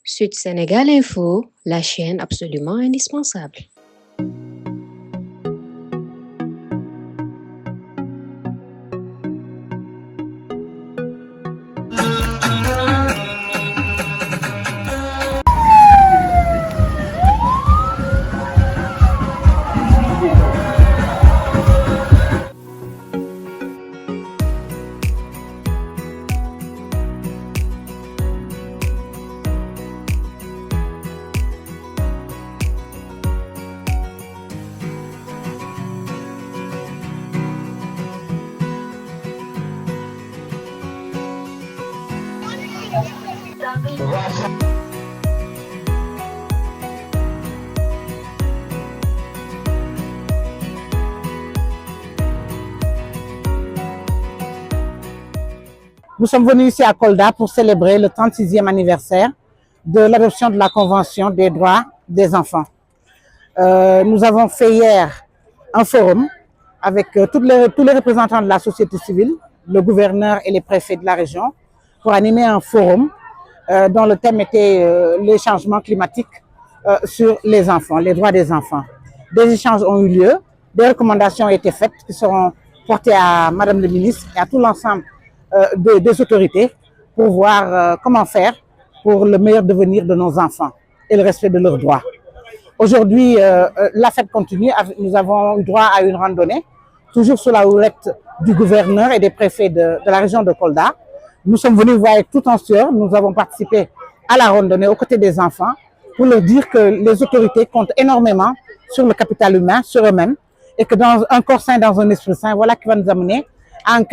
Sud Sénégal Info, la chaîne absolument indispensable. Nous sommes venus ici à Kolda pour célébrer le 36e anniversaire de l'adoption de la Convention des droits des enfants. Nous avons fait hier un forum avec tous les représentants de la société civile, le gouverneur et les préfets de la région, pour animer un forum dont le thème était les changements climatiques sur les enfants, les droits des enfants. Des échanges ont eu lieu, des recommandations ont été faites qui seront portées à Madame le ministre et à tout l'ensemble des autorités pour voir comment faire pour le meilleur devenir de nos enfants et le respect de leurs droits. Aujourd'hui, la fête continue. Nous avons eu droit à une randonnée, toujours sous la houlette du gouverneur et des préfets de la région de Kolda. Nous sommes venus voir avec tout en sueur. Nous avons participé à la randonnée aux côtés des enfants pour leur dire que les autorités comptent énormément sur le capital humain, sur eux-mêmes, et que dans un corps sain, dans un esprit sain, voilà qui va nous amener à un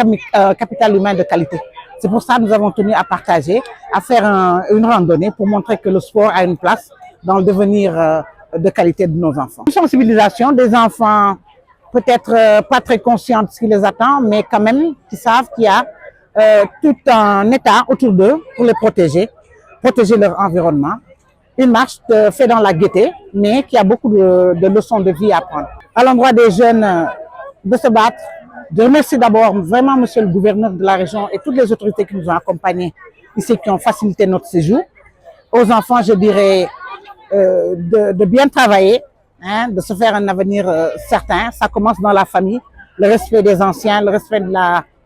capital humain de qualité. C'est pour ça que nous avons tenu à partager, à faire une randonnée pour montrer que le sport a une place dans le devenir de qualité de nos enfants. Une sensibilisation des enfants, peut-être pas très conscients de ce qui les attend, mais quand même qui savent qu'il y a tout un État autour d'eux pour les protéger leur environnement. Une marche faite dans la gaieté, mais qui a beaucoup de leçons de vie à prendre. À l'endroit des jeunes de se battre, je remercie d'abord vraiment monsieur le gouverneur de la région et toutes les autorités qui nous ont accompagnés ici, qui ont facilité notre séjour. Aux enfants, je dirais de bien travailler, hein, de se faire un avenir certain. Ça commence dans la famille, le respect des anciens, le respect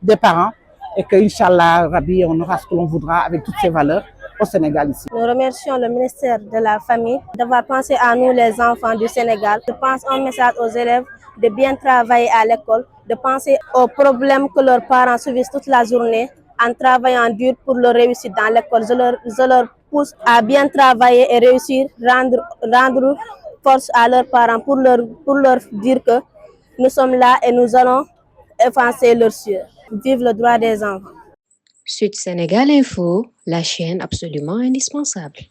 des parents, et que, Inch'Allah, Rabbi, on aura ce que l'on voudra avec toutes ces valeurs au Sénégal ici. Nous remercions le ministère de la Famille d'avoir pensé à nous, les enfants du Sénégal. Je pense un message aux élèves de bien travailler à l'école, de penser aux problèmes que leurs parents subissent toute la journée en travaillant dur pour leur réussite dans l'école. Je leur pousse à bien travailler et réussir, rendre force à leurs parents pour leur dire que nous sommes là et nous allons effacer leurs sueur. Vive le droit des enfants. Sud Sénégal Info, la chaîne absolument indispensable.